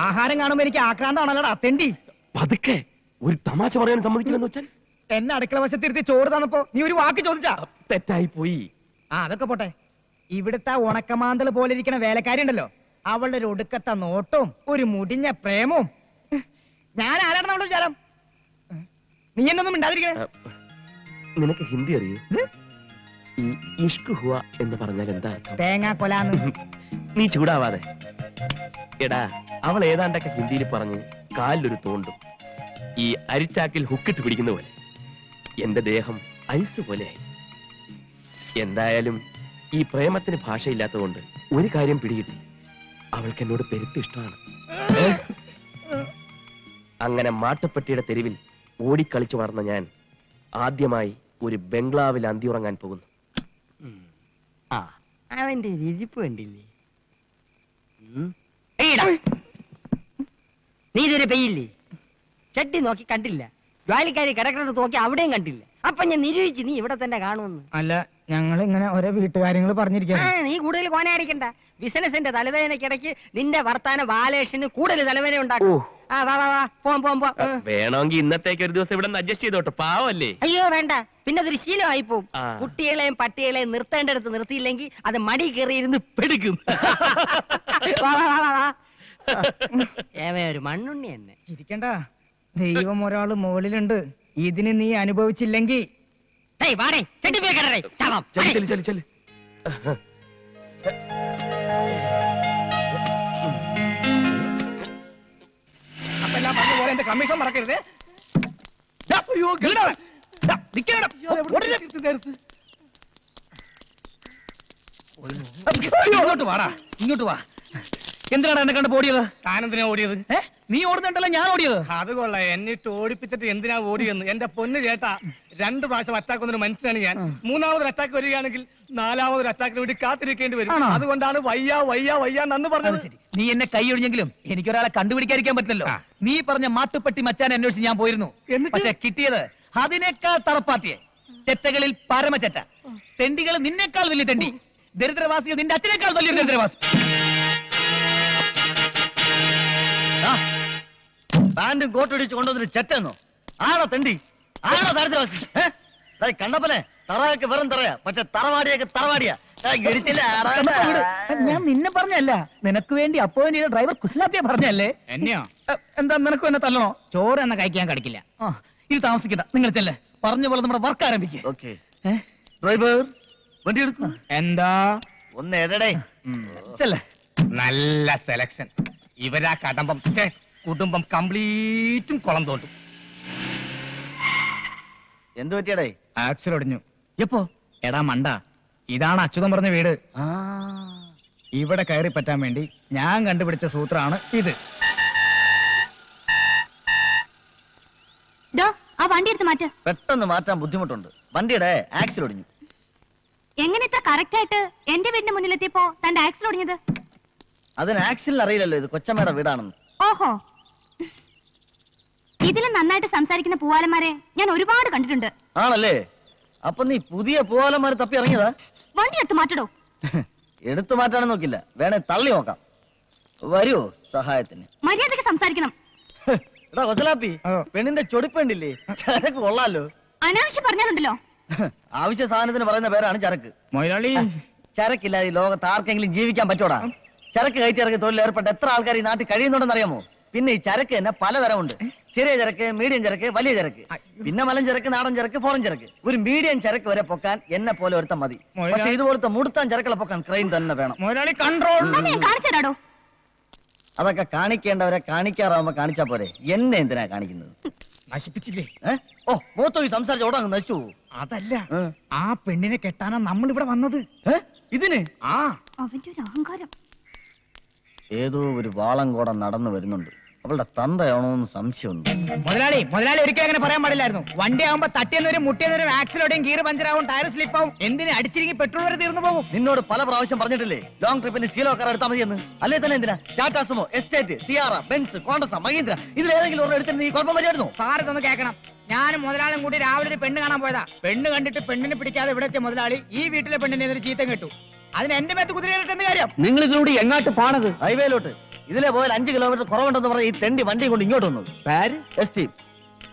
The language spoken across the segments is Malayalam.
ആഹാരം കാണുമ്പോ എനിക്ക് ആക്രാന്താണല്ലോടാ തെണ്ടി. പതുക്കെ ഒരു തമാശ പറയാൻ സമ്മതിക്കില്ലെന്ന് വെച്ചാൽ എന്നെ അടുക്കള വശത്തിരുത്തി ചോറ് തന്നപ്പോ നീ ഒരു വാക്ക് ചോദിച്ചാ? തെറ്റായി പോയി. അതൊക്കെ പോട്ടെ. ഇവിടുത്തെ ഉണക്കമാന്തള് പോലെ ഇരിക്കണ വേലക്കാരി ഉണ്ടല്ലോ, അവളുടെ ഒരു ഒടുക്കത്തെ നോട്ടവും ഒരു മുടിഞ്ഞ പ്രേമവും. ഞാൻ ആരാണെന്ന് അവളുടെ വിചാരം? നീ എന്നൊന്നും മിണ്ടാതിരിക്കണേ. നിനക്ക് ഹിന്ദി അറിയൂ? ഈ ഇഷ്ക് ഹുവ എന്ന് പറഞ്ഞാൽ എന്താ? തേങ്ങാ കൊലാന്ന്. നീ ചൂടാവാതെ. എടാ, അവൾ ഏതാണ്ടൊക്കെ ഹിന്ദിയിൽ പറഞ്ഞ് കാലിലൊരു തോണ്ടും. ഈ അരിച്ചാക്കിൽ ഹുക്കിട്ട് പിടിക്കുന്ന പോലെ എന്റെ ദേഹം ഐസ് പോലെയായി. എന്തായാലും ഈ പ്രേമത്തിന് ഭാഷയില്ലാത്തതുകൊണ്ട് ഒരു കാര്യം പിടികിട്ടി, അവൾക്ക് എന്നോട് പെരുത്ത് ഇഷ്ടമാണ്. അങ്ങനെ മാട്ടുപ്പെട്ടിയുടെ തെരുവിൽ ഓടിക്കളിച്ചു വളർന്ന ഞാൻ ആദ്യമായി ഒരു ബംഗ്ലാവിൽ അന്തിയുറങ്ങാൻ പോകുന്നു. അവന്റെ രുചിപ്പ് കണ്ടില്ലേ? നീ ഇതുവരെ പെയ്യില്ലേ? ചട്ടി നോക്കി കണ്ടില്ല, ജോലിക്കാരി കിടക്കണത് നോക്കി അവിടെയും കണ്ടില്ല. അപ്പൊ ഞാൻ നിരൂപിച്ച് നീ ഇവിടെ തന്നെ കാണുമെന്ന്. അല്ല, ഞങ്ങൾ ഇങ്ങനെ ഓരോ വീട്ടുകാര്യങ്ങൾ പറഞ്ഞിരിക്കാം. നീ കൂടുതൽ കോനയടിക്കണ്ട. ബിസിനസിന്റെ തലവേദനക്കിടയ്ക്ക് നിന്റെ വർത്താന ബാലേഷന് കൂടുതൽ തലവേദന ഉണ്ടാക്കും. വേണമെങ്കിൽ ഇന്നത്തേക്ക് ഒരു ദിവസം ഇവിടെ അഡ്ജസ്റ്റ് ചെയ്തോട്ടെ, പാവല്ലേ? അയ്യോ വേണ്ട, പിന്നെ അതൊരു ശീലമായി പോവും. കുട്ടികളെയും പട്ടികളെയും നിർത്തേണ്ടടുത്ത് നിർത്തിയില്ലെങ്കിൽ അത് മടി കയറിയിരുന്ന് പെടുക്കും. ഒരു മണ്ണുണ്ണി തന്നെ. ചിരിക്കണ്ട, ദൈവം ഒരാള് മുകളിലുണ്ട്. ഇതിന് നീ അനുഭവിച്ചില്ലെങ്കിൽ അപ്പെല്ലാം പറഞ്ഞ പോലെ എന്റെ കമ്മീഷൻ മറക്കരുത്. ഇങ്ങോട്ട് വാടാ, ഇങ്ങോട്ട് വാ. എന്തിനാണ് എന്നെ കണ്ട് ഓടിയത്? താനെന്തിനാ ഓടിയത്? നീ ഓടുന്നുണ്ടല്ലോ, ഞാൻ ഓടിയത്. അത് കൊള്ളാം. എന്നിട്ട് ഓടിപ്പിച്ചിട്ട് എന്തിനാ ഓടിയെന്ന്. എന്റെ പൊന്ന് ചേട്ടാ, 2 പ്രാവശ്യം അറ്റാക്ക് വന്നൊരു മനുഷ്യനാണ് ഞാൻ. 3ാമതൊരു അറ്റാക്ക് വരികയാണെങ്കിൽ 4ാമതൊരു അറ്റാക്കിന് വേണ്ടി കാത്തിരിക്കേണ്ടി വരും. അതുകൊണ്ടാണ് വയ്യ വയ്യ വയ്യ നന്ന് പറഞ്ഞത്. നീ എന്നെ കൈ ഒഴിഞ്ഞെങ്കിലും എനിക്കൊരാളെ കണ്ടുപിടിക്കാതിരിക്കാൻ പറ്റില്ലല്ലോ. നീ പറഞ്ഞ മാട്ടുപ്പെട്ടി മച്ചാൻ അന്വേഷിച്ച് ഞാൻ പോയിരുന്നു. പക്ഷെ കിട്ടിയത് അതിനേക്കാൾ തറപ്പാത്തിയെ. ചെറ്റകളിൽ പരമചെറ്റ. തെണ്ടികൾ നിന്നേക്കാൾ വലിയ തെണ്ടി. ദരിദ്രവാസികൾ നിന്റെ അച്ഛനേക്കാൾ വലിയ ദരിദ്രവാസി. പാന്റും കോട്ടടിച്ച് കൊണ്ടുവന്നൊരു ചെറ്റെന്നോ? ആണോ തെണ്ടി? ആണോ ദരിദ്രവാസി? കണ്ടപ്പനെ തറയൊക്കെ വെറും തറയാ, പക്ഷെ തറവാടിയൊക്കെ തറവാടിയാ. ഞാൻ നിന്നെ പറഞ്ഞല്ല, നിനക്ക് വേണ്ടി അപ്പോയിന്റ് ചെയ്ത ഡ്രൈവർ കുസ്ലാപ്പിയെ പറഞ്ഞല്ലേ? എന്നെയോ? എന്താ നിനക്കും എന്നെ തല്ലണോ? ചോറ് എന്നെ കഴിക്കാൻ കടിക്കില്ല. ഇത് താമസിക്കണ്ട, നിങ്ങൾ ചെല്ലേ. പറഞ്ഞ പോലെ നമ്മുടെ വർക്ക് ആരംഭിക്കും. ഡ്രൈവർ വണ്ടി എടുക്കും. എന്താ ഒന്ന് എടടേ ചെല്ലേ. നല്ല സെലക്ഷൻ. ഇവരാ കടമ്പം കുടുംബം കംപ്ലീറ്റും കുളം തോണ്ടും. എന്ത് പറ്റിയടേ? ആക്സിൽ ഒടിഞ്ഞു. എപ്പോ? എടാ മണ്ട, ഇതാണ് അച്യുതം പറഞ്ഞ വീട്. ഇവിടെ കയറി പറ്റാൻ വേണ്ടി ഞാൻ കണ്ടുപിടിച്ച സൂത്രമാണ് ഇത്. ആ വണ്ടി എടുത്ത് മാറ്റ്. പെട്ടെന്ന് മാറ്റാൻ ബുദ്ധിമുട്ടുണ്ട്. വണ്ടിയുടെ ആക്സിൽ ഒടിഞ്ഞു. എങ്ങനെ ഇത്ര കറക്റ്റ് ആയിട്ട് എന്റെ വീടിന്റെ മുന്നിലെത്തിയപ്പോ തന്റെ ആക്സിൽ ഒടിഞ്ഞത്? അതിന് ആക്സിലിന് അറിയില്ലല്ലോ ഇത് കൊച്ചമ്മയുടെ വീടാണെന്ന്. ഓഹോ, ഇതിലും നന്നായിട്ട് സംസാരിക്കുന്ന പൂവാലന്മാരെ ഞാൻ ഒരുപാട് കണ്ടിട്ടുണ്ട്. ആണല്ലേ? അപ്പൊ നീ പുതിയ പൂവാലന്മാരെ തപ്പി ഇറങ്ങിയതാ? വണ്ടി എടുത്ത് മാറ്റടോ. എടുത്തു മാറ്റാനും നോക്കില്ല, വേണേ തള്ളി നോക്കാം. വരൂ സഹായത്തിന്. മര്യാദക്ക് സംസാരിക്കണം. എടാ കൊച്ചലാപ്പി, പെണ്ണിന്റെ ചൊടിപ്പുണ്ടില്ലേ? ചരക്ക് കൊള്ളാലോ. അനാവശ്യം പറഞ്ഞാലുണ്ടല്ലോ. ആവശ്യ സാധനത്തിന് പറയുന്ന പേരാണ് ചരക്ക്. മൊയ്ലാളി, ചരക്കില്ലാതെ ഈ ലോകത്ത് ആർക്കെങ്കിലും ജീവിക്കാൻ പറ്റൂടാ? ചരക്ക് കയറ്റി ഇറക്കി തൊഴിൽ ഏർപ്പെട്ട എത്ര ആൾക്കാർ ഈ നാട്ടിൽ കഴിയുന്നുണ്ടെന്ന് അറിയാമോ? പിന്നെ ഈ ചരക്ക് തന്നെ പലതരമുണ്ട്. ചെറിയ ചരക്ക്, മീഡിയം ചരക്ക്, വലിയ ചരക്ക്, പിന്നെ മലം ചരക്ക്, നാടൻ ചരക്ക്, ഫോറൻ ചരക്ക്. ഒരു മീഡിയം ചരക്ക് വരെ പൊക്കാൻ എന്നെ പോലെ ഒരുത്തം മതി. പക്ഷെ ഇതുപോലത്തെ മുടുത്താൻ ചരക്കുകളെ പൊക്കാൻ ക്രെയിൻ തന്നെ വേണം. മൊയ്ലാളി കൺട്രോൾ. കാണിച്ചതാടോ. അതൊക്കെ കാണിക്കേണ്ടവരെ കാണിക്കാറാവുമ്പോ കാണിച്ചാ പോരെ. എന്നെ എന്തിനാ കാണിക്കുന്നത്? നശിപ്പിച്ചില്ലേ? ഓ മൂത്തോ ഈ സംസാരിച്ച ഓടങ്ങ് നശിച്ചു. അതല്ല, ആ പെണ്ണിനെ കെട്ടാനാ നമ്മൾ ഇവിടെ വന്നത്. ഇതിന് അവന്റെ ഒരു അഹങ്കാരം. ഏതോ ഒരു വാളങ്കോടം നടന്നു വരുന്നുണ്ട്. അവളുടെ തന്തയാണോന്ന് സംശയമുണ്ട്. മുതലാളി ഒരിക്കലും അങ്ങനെ പറയാൻ പാടില്ലായിരുന്നു. വണ്ടി ആകുമ്പോ തട്ടിയെന്നൊരു മുട്ടിയെന്നൊരു ആക്സിലോടെയും ഗീർ പഞ്ചറാവും, ടയർ സ്ലിപ്പാവും. എന്തിന് അടിച്ചിരിക്കും പെട്രോൾ വരെ തീർന്നു പോകും. നിന്നോട് പല പ്രാവശ്യം പറഞ്ഞിട്ടില്ലേ ലോങ് ട്രിപ്പിന് ശീലോ കാർ എടുത്താൽ മതിയെന്ന്? അല്ലേ തന്നെ എന്തിനാ Tata Sumo, Estate, Sierra, Benz, Contessa, Mahindra ഇതിലേതെങ്കിലും ഒരെണ്ണം എടുത്തിട്ട് നീ കുഴപ്പം വരുമായിരുന്നു? സാറ് ഇതൊന്ന് കേൾക്കണം. ഞാനും മുതലാളും കൂടി രാവിലെ ഒരു പെണ്ണ് കാണാൻ പോയതാ. പെണ്ണ് കണ്ടിട്ട് പെണ്ണിനെ പിടിക്കാതെ ഇവിടെ എത്തിയ മുതലാളി ഈ വീട്ടിലെ പെണ്ണിനെ എതിരെ ചീത്തം കേട്ടു. അതിന് എന്റെ മേത്ത് കുതിരയിലിട്ട് എന്ത് കാര്യം? നിങ്ങൾ ഇതിലൂടെ എങ്ങാട്ട് പാണത്? ഹൈവേയിലോട്ട്. ഇതിലെ പോയാൽ 5 കിലോമീറ്റർ കുറവുണ്ടെന്ന് പറഞ്ഞ ഈ തെണ്ടി വണ്ടി കൊണ്ട് ഇങ്ങോട്ട് വന്നത്. പേര് എസ്റ്റീം.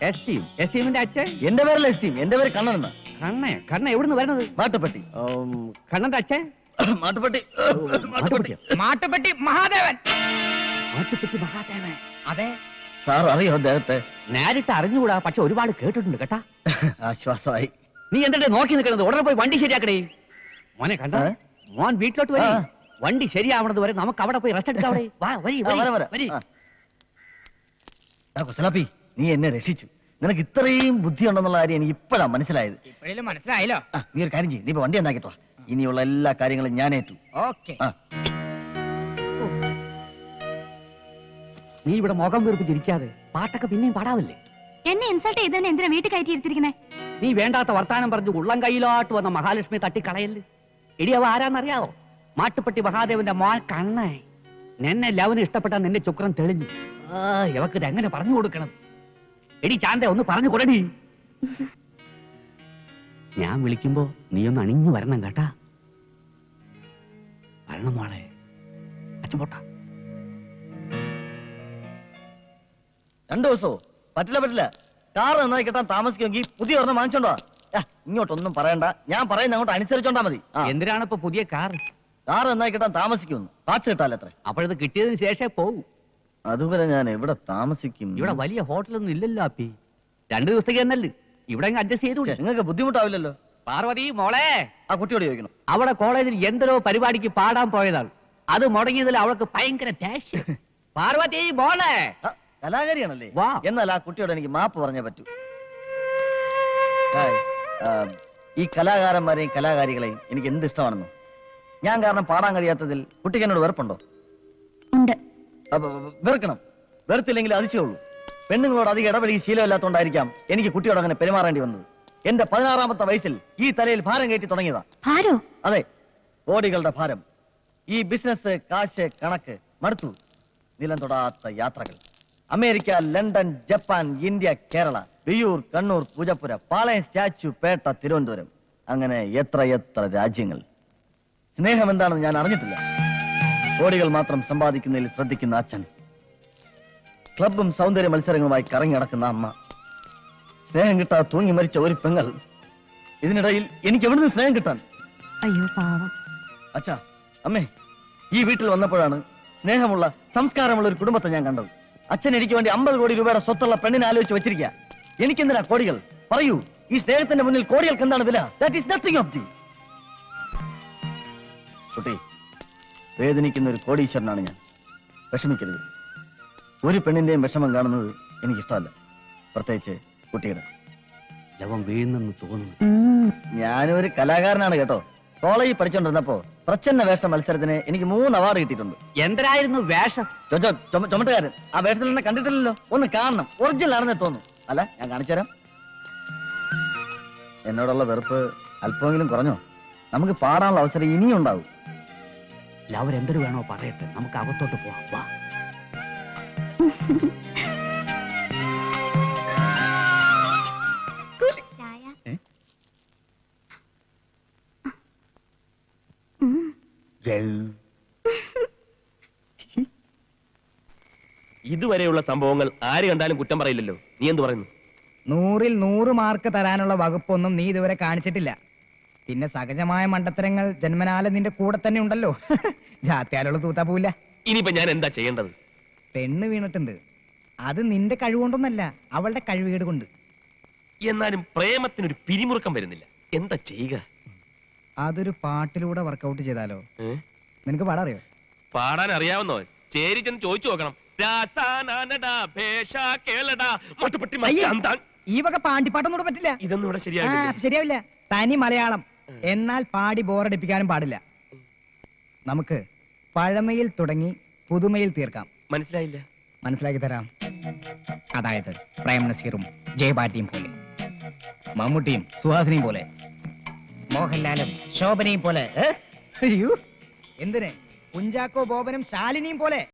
എസ്റ്റീമിന്റെ അച്ഛൻ എന്റെ പേരല്ല എസ്റ്റീം, എന്റെ പേര് കണ്ണൻ എന്നാ. കണ്ണ എവിടുന്ന് വരണത്? മാട്ടുപ്പെട്ടി. കണ്ണന്റെ അച്ഛൻ മാട്ടുപ്പെട്ടി. മാട്ടുപ്പെട്ടി മഹാദേവൻ. മാട്ടുപ്പെട്ടി മഹാദേവൻ. അതെ, സാർ അറിയോ അദ്ദേഹത്തെ? നേരിട്ട് അറിഞ്ഞുകൂടാ, പക്ഷെ ഒരുപാട് കേട്ടിട്ടുണ്ട് കേട്ടാ. ആശ്വാസമായി. നീ എന്തിട്ട് നോക്കി നിൽക്കണത്? ഉടനെ പോയി വണ്ടി ശരിയാക്കണേ. മോനെ കണ്ട, മോൻ വീട്ടിലോട്ട് വരി. ആ. വണ്ടി ശരിയാവണത് വരെ നമുക്ക് അവിടെ പോയി റെസ്റ്റ് എടുക്കാം. കുസലാപ്പി, നീ എന്നെ രക്ഷിച്ചു. നിനക്ക് ഇത്രയും ബുദ്ധിയുണ്ടെന്നുള്ള കാര്യം എനിക്ക് ഇപ്പോഴാണ് മനസ്സിലായത്. ഇപ്പോഴും മനസ്സിലായല്ലോ. നീ ഒരു കാര്യം ചെയ്യും, നീ ഇപ്പൊ വണ്ടി എന്നാക്കിട്ടോ. ഇനിയുള്ള എല്ലാ കാര്യങ്ങളും ഞാൻ ഏറ്റു. ഓക്കെ. നീ ഇവിടെ മുഖം വീർപ്പിച്ചിരിക്കാതെ പാട്ടൊക്കെ പിന്നെയും പാടാവില്ലേ? എന്നെ ഇൻസൾട്ട് ചെയ്തതിന് എന്തിനാ വീട്ടിൽ കയറ്റിയിരുത്തിരിക്കണേ? നീ വേണ്ടാത്ത വർത്താനം പറഞ്ഞു ഉള്ളം കയ്യിലോട്ട് വന്ന മഹാലക്ഷ്മി തട്ടിക്കളയല്ലേ. എടി അവ ആരാന്നറിയാവോ? മാട്ടുപ്പെട്ടി മഹാദേവന്റെ മോൻ കണ്ണേ. നിന്നെ ലവന് ഇഷ്ടപ്പെട്ട നിന്റെ ചുക്രം തെളിഞ്ഞു. ഇവക്ക് ഇതെങ്ങനെ പറഞ്ഞു കൊടുക്കണം? എടി ചാന്ത ഒന്ന് പറഞ്ഞു കൊടുടി. ഞാൻ വിളിക്കുമ്പോ നീ ഒന്ന് അണിഞ്ഞു വരണം കേട്ടാ. വരണം മോളെ. അച്ഛൻ പോട്ടാ. 2 ദിവസമോ? പറ്റില്ല. കാർ നന്നായി കിട്ടാൻ താമസിക്കുമെങ്കിൽ പുതിയ ഒരെണ്ണം വാങ്ങിച്ചോണ്ടോ. ഇങ്ങോട്ടൊന്നും പറയണ്ട, ഞാൻ പറയുന്ന അങ്ങോട്ട് അനുസരിച്ചോണ്ടാ മതി. എന്തിനാണ് ഇപ്പൊ പുതിയ കാർ? കാർ നന്നായി കിട്ടാൻ താമസിക്കുമെന്ന്. പാച്ച് കിട്ടാലത്ര. അപ്പോഴത് കിട്ടിയതിന് ശേഷമേ പോകൂ. അതുവരെ ഞാൻ എവിടെ താമസിക്കും? ഇവിടെ വലിയ ഹോട്ടലൊന്നും ഇല്ലല്ലോ അപ്പി. 2 ദിവസത്തേക്ക് എന്നല്ലേ ഇവിടെ അഡ്ജസ്റ്റ് ചെയ്തു. നിങ്ങൾക്ക് ബുദ്ധിമുട്ടാവില്ലല്ലോ. പാർവതി മോളെ, ആ കുട്ടിയോട് ചോദിക്കണം. അവിടെ കോളേജിൽ എന്തോ പരിപാടിക്ക് പാടാൻ പോയതാണ്. അത് മുടങ്ങിയതിൽ അവൾക്ക് ഭയങ്കര ദേഷ്യം. പാർവതി മോളെ. കലാകാരിയാണല്ലേ? വാ. എന്നാൽ ആ കുട്ടിയോട് എനിക്ക് മാപ്പ് പറഞ്ഞേ പറ്റൂ. ഈ കലാകാരന്മാരെയും കലാകാരികളെയും എനിക്ക് എന്ത് ഇഷ്ടമാണെന്നോ. ഞാൻ കാരണം പാടാൻ കഴിയാത്തതിൽ കുട്ടിക്ക് എന്നോട് വെറുപ്പുണ്ടോ? ഉണ്ട്. വെറുക്കണം. വെറുത്തില്ലെങ്കിൽ അതിശയുള്ളൂ. പെണ്ണുങ്ങളോട് അധികം ഇടപെടി ശീലമില്ലാത്തതുകൊണ്ടായിരിക്കാം എനിക്ക് കുട്ടിയോട് അങ്ങനെ പെരുമാറേണ്ടി വന്നത്. എന്റെ 16-ാമത്തെ വയസ്സിൽ ഈ തലയിൽ ഭാരം കയറ്റി തുടങ്ങിയതാ. ഭാരോ? അതെ, കോടികളുടെ ഭാരം. ഈ ബിസിനസ്, കാശ്, കണക്ക് മടുത്തു. നിലം തൊടാത്ത യാത്രകൾ. America, London, Japan, India, Kerala, Viyyur, Kannur, Poojappura, Palayam, Statue, Pettah, Thiruvananthapuram, അങ്ങനെ എത്ര രാജ്യങ്ങൾ. സ്നേഹം എന്താണെന്ന് ഞാൻ അറിഞ്ഞിട്ടില്ല. കോടികൾ മാത്രം സമ്പാദിക്കുന്നതിൽ ശ്രദ്ധിക്കുന്ന അച്ഛൻ, ക്ലബും സൗന്ദര്യ മത്സരങ്ങളുമായി കറങ്ങി നടക്കുന്ന അമ്മ, സ്നേഹം കിട്ടാതെ തൂങ്ങി മരിച്ച ഒരു പെങ്ങൾ. ഇതിനിടയിൽ എനിക്ക് എവിടുന്ന് സ്നേഹം കിട്ടാൻ? അയ്യോ പാവം. അച്ഛാ, അമ്മേ, ഈ വീട്ടിൽ വന്നപ്പോഴാണ് സ്നേഹമുള്ള, സംസ്കാരമുള്ള ഒരു കുടുംബത്തെ ഞാൻ കണ്ടത്. അച്ഛൻ എനിക്ക് വേണ്ടി 50 കോടി രൂപയുടെ സ്വത്തുള്ള പെണ്ണിനെ ആലോചിച്ച് വെച്ചിരിക്കുക. എനിക്കെന്തിനാ കോടികൾ? പറയൂ, ഈ സ്നേഹത്തിന്റെ മുന്നിൽ കോടികൾക്ക് എന്താണ് വില? That is nothing of the. കുട്ടി, വേദനിക്കുന്ന ഒരു കോടീശ്വരനാണ് ഞാൻ. വിഷമിക്കരുത്. ഒരു പെണ്ണിന്റെയും വിഷമം കാണുന്നത് എനിക്കിഷ്ടമല്ല, പ്രത്യേകിച്ച് കുട്ടിയുടെ. ലവം വീഴുന്നെന്ന് തോന്നുന്നു. ഞാനൊരു കലാകാരനാണ് കേട്ടോ. കോളേജിൽ പഠിച്ചോണ്ടിരുന്നപ്പോ പ്രച്ഛന്ന വേഷ മത്സരത്തിന് എനിക്ക് 3 അവാർഡ് കിട്ടിയിട്ടുണ്ട്. എന്തരായിരുന്നു വേഷം? ചുമട്ടുകാരൻ. ആ വേഷത്തിൽ എന്നെ കണ്ടിട്ടില്ലല്ലോ. ഒന്ന് കാണണം, ഒറിജിനൽ ആണെന്നേ തോന്നും. അല്ല, ഞാൻ കാണിച്ചുതരാം. എന്നോടുള്ള വെറുപ്പ് അല്പമെങ്കിലും കുറഞ്ഞോ? നമുക്ക് പാടാനുള്ള അവസരം ഇനിയും ഉണ്ടാവും. ലവർ എന്തൊരു വേണോ പറയട്ടെ, നമുക്ക് അകത്തോട്ട് പോവാം. വാ. ഇതുവരെയുള്ള സംഭവങ്ങൾ ആര് കണ്ടാലും കുറ്റം പറയില്ലല്ലോ. നീ എന്ത് പറയുന്നു? 100-ൽ 100 മാർക്ക് തരാനുള്ള വകുപ്പൊന്നും നീ ഇതുവരെ കാണിച്ചിട്ടില്ല. പിന്നെ സഹജമായ മണ്ടത്തരങ്ങൾ ജന്മനാല നിന്റെ കൂടെ തന്നെ ഉണ്ടല്ലോ. ജാത്യാലുള്ള തൂത്താ പോവില്ല. ഇനിയിപ്പോ ഞാൻ എന്താ ചെയ്യേണ്ടത്? പെണ്ണ് വീണിട്ടുണ്ട്. അത് നിന്റെ കഴിവുകൊണ്ടൊന്നല്ല, അവളുടെ കഴിവുകേട് കൊണ്ട്. എന്നാലും പ്രേമത്തിനൊരു പിരിമുറുക്കം വരുന്നില്ല. എന്താ ചെയ്യുക? അതൊരു പാട്ടിലൂടെ വർക്കൗട്ട് ചെയ്താലോ? നിനക്ക് പാടാറിയോ? പാടാൻ അറിയാവുന്നോ? ചേരി ചെന്ന് ചോദിച്ചു നോക്കണം. ഈ വക പാണ്ടിപ്പാട്ടൊന്നും ഇവിടെ പറ്റില്ല. ഇതൊന്നും ഇവിടെ ശരിയാകില്ല. ശരിയാവില്ല. തനി മലയാളം. എന്നാൽ പാടി ബോറടിപ്പിക്കാനും പാടില്ല. നമുക്ക് പഴമയിൽ തുടങ്ങി പുതുമയിൽ തീർക്കാം. മനസ്സിലായില്ല. മനസ്സിലാക്കി തരാം. അതായത് പ്രേം നസീറും ജയഭാരതിയും പോലെ, മമ്മൂട്ടിയും സുഹാസിനിയും പോലെ, മോഹൻലാലും ശോഭനയും പോലെ. അയ്യോ, എന്തിന് കുഞ്ചാക്കോ ബോബനും ശാലിനിയും പോലെ.